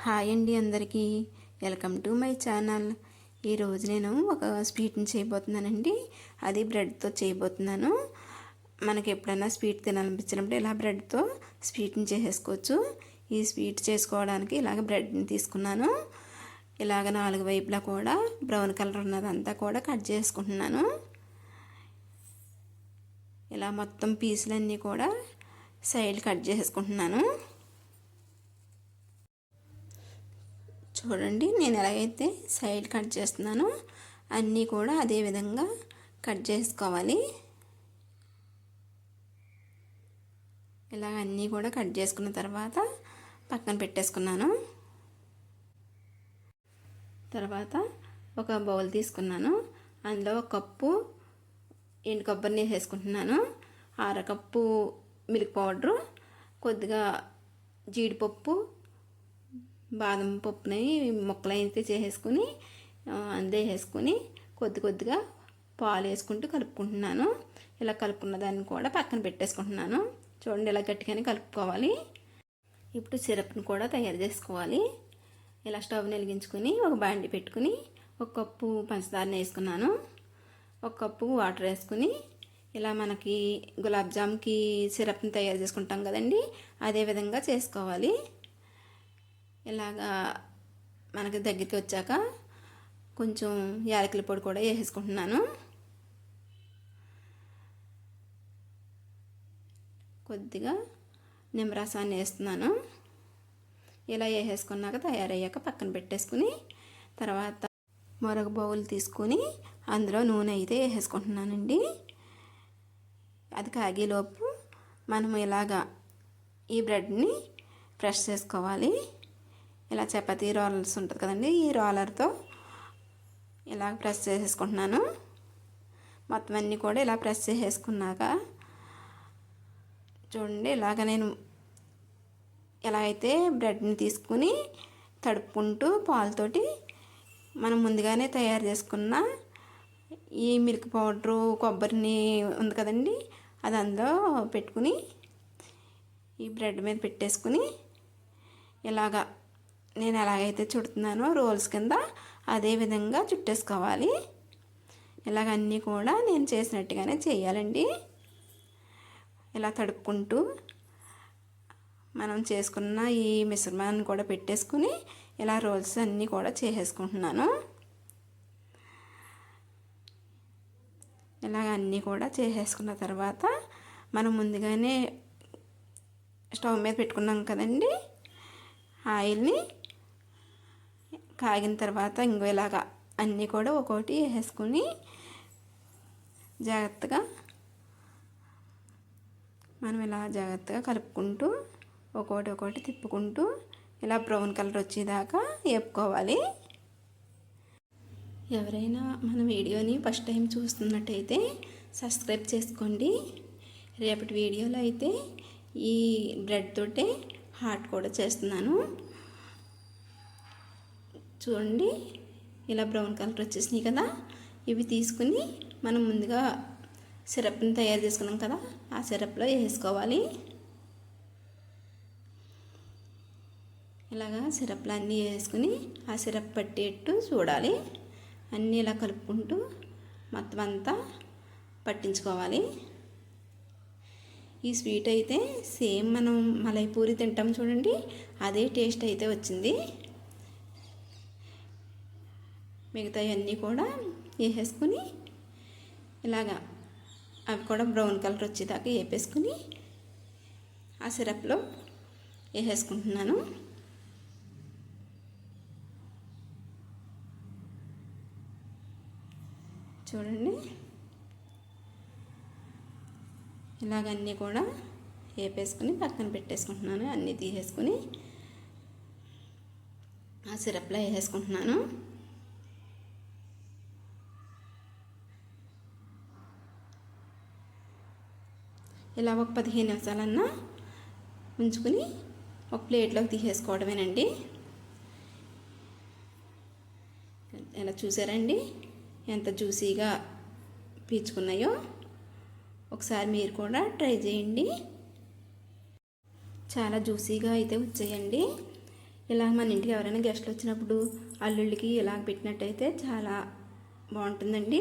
Hi అండి అందరికీ, welcome to my channel. ఈరోజు నేను ఒక స్వీట్ని చేయబోతున్నానండి. అది బ్రెడ్తో చేయబోతున్నాను. మనకి ఎప్పుడైనా స్వీట్ తినాలనిపించినప్పుడు ఇలా బ్రెడ్తో స్వీట్ని చేసేసుకోవచ్చు. ఈ స్వీట్ చేసుకోవడానికి ఇలాగ బ్రెడ్ని తీసుకున్నాను. ఇలాగ 4 వైపులా కూడా బ్రౌన్ కలర్ ఉన్నదంతా కూడా కట్ చేసుకుంటున్నాను. ఇలా మొత్తం పీసులన్నీ కూడా సైడ్ కట్ చేసుకుంటున్నాను. చూడండి, నేను ఎలాగైతే సైడ్ కట్ చేస్తున్నానో అన్నీ కూడా అదే విధంగా కట్ చేసుకోవాలి. ఇలాగ అన్నీ కూడా కట్ చేసుకున్న తర్వాత పక్కన పెట్టేసుకున్నాను. తర్వాత ఒక బౌల్ తీసుకున్నాను. అందులో 1 కప్పు ఎండు కొబ్బరిని వేసుకుంటున్నాను. 1/2 కప్పు మిల్క్ పౌడరు, కొద్దిగా జీడిపప్పు, బాదం పప్పుని ముక్కలు అయితే చేసేసుకుని అందే వేసుకుని కొద్దిగా పాలు వేసుకుంటూ కలుపుకుంటున్నాను. ఇలా కలుపుకున్న దాన్ని కూడా పక్కన పెట్టేసుకుంటున్నాను. చూడండి, ఇలా గట్టిగానే కలుపుకోవాలి. ఇప్పుడు సిరప్ని కూడా తయారు చేసుకోవాలి. ఇలా స్టవ్ వెలిగించుకొని ఒక బాండి పెట్టుకుని 1 కప్పు పంచదారని వేసుకున్నాను. 1 కప్పు వాటర్ వేసుకుని ఇలా మనకి గులాబ్ జామ్కి సిరప్ని తయారు చేసుకుంటాం కదండి, అదే విధంగా చేసుకోవాలి. ఇలాగా మనకి దగ్గరికి వచ్చాక కొంచెం యాలకుల పొడి కూడా వేసేసుకుంటున్నాను. కొద్దిగా నిమ్మరసాన్ని వేస్తున్నాను. ఇలా వేసేసుకున్నాక తయారయ్యాక పక్కన పెట్టేసుకుని తర్వాత మరొక బౌల్ తీసుకుని అందులో నూనె అయితే వేసేసుకుంటున్నానండి. అది కాగేలోపు మనం ఇలాగా ఈ బ్రెడ్ని ప్రెస్ చేసుకోవాలి. ఇలా చపాతీ రోలర్స్ ఉంటుంది కదండి, ఈ రోలర్తో ఇలా ప్రెస్ చేసేసుకుంటున్నాను. మొత్తం అన్నీ కూడా ఇలా ప్రెస్ చేసేసుకున్నాక చూడండి, ఇలాగ నేను ఎలా అయితే బ్రెడ్ని తీసుకుని తడుపుకుంటూ పాలతోటి మనం ముందుగానే తయారు చేసుకున్న ఈ మిల్క్ పౌడరు, కొబ్బరిని ఉంది కదండి, అది అందులో పెట్టుకుని ఈ బ్రెడ్ మీద పెట్టేసుకుని ఇలాగా నేను ఎలాగైతే చుడుతున్నానో రోల్స్ కింద అదే విధంగా చుట్టేసుకోవాలి. ఇలాగ అన్నీ కూడా నేను చేసినట్టుగానే చేయాలండి. ఇలా తడుపుకుంటూ మనం చేసుకున్న ఈ మిశ్రమాన్ని కూడా పెట్టేసుకుని ఇలా రోల్స్ అన్నీ కూడా చేసేసుకుంటున్నాను. ఇలాగ అన్నీ కూడా చేసేసుకున్న తర్వాత మనం ముందుగానే స్టవ్ మీద పెట్టుకున్నాం కదండి, ఆయిల్ని కాగిన తర్వాత ఇంకో ఇలాగా అన్నీ కూడా ఒక్కొక్కటి వేసుకుని జాగ్రత్తగా మనం ఇలా జాగ్రత్తగా కలుపుకుంటూ ఒక్కొక్కటి తిప్పుకుంటూ ఇలా బ్రౌన్ కలర్ వచ్చేదాకా వేపుకోవాలి. ఎవరైనా మన వీడియోని ఫస్ట్ టైం చూస్తున్నట్టయితే సబ్స్క్రైబ్ చేసుకోండి. రేపటి వీడియోలో అయితే ఈ బ్రెడ్ తోటే హాట్ కూడా చేస్తున్నాను. చూడండి, ఇలా బ్రౌన్ కలర్ వచ్చేసినాయి కదా, ఇవి తీసుకుని మనం ముందుగా సిరప్ని తయారు చేసుకున్నాం కదా, ఆ సిరప్లో వేసుకోవాలి. ఇలాగా సిరప్లు అన్నీ వేసుకుని ఆ సిరప్ పట్టేట్టు చూడాలి. అన్నీ ఇలా కలుపుకుంటూ మొత్తం అంతా పట్టించుకోవాలి. ఈ స్వీట్ అయితే సేమ్ మనం మలై పూరి తింటాం చూడండి, అదే టేస్ట్ అయితే వచ్చింది. మిగతా అన్నీ కూడా వేసేసుకుని ఇలాగా అవి కూడా బ్రౌన్ కలర్ వచ్చేదాకా వేపేసుకుని ఆ సిరప్లో వేసేసుకుంటున్నాను. చూడండి, ఇలాగన్నీ కూడా వేపేసుకుని పక్కన పెట్టేసుకుంటున్నాను. అన్నీ తీసేసుకుని ఆ సిరప్లో వేసేసుకుంటున్నాను. ఇలా ఒక 15 నిమిషాలన్నా ఉంచుకుని ఒక ప్లేట్లోకి తీసేసుకోవడమేనండి. ఇలా చూసారండి ఎంత జ్యూసీగా పీచుకున్నాయో. ఒకసారి మీరు కూడా ట్రై చేయండి. చాలా జ్యూసీగా అయితే వచ్చాయండి. ఇలా మన ఇంటికి ఎవరైనా గెస్ట్లు వచ్చినప్పుడు అల్లుళ్ళకి ఇలా పెట్టినట్టయితే చాలా బాగుంటుందండి.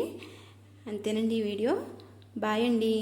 అంతేనండి ఈ వీడియో. బాయ్ అండి.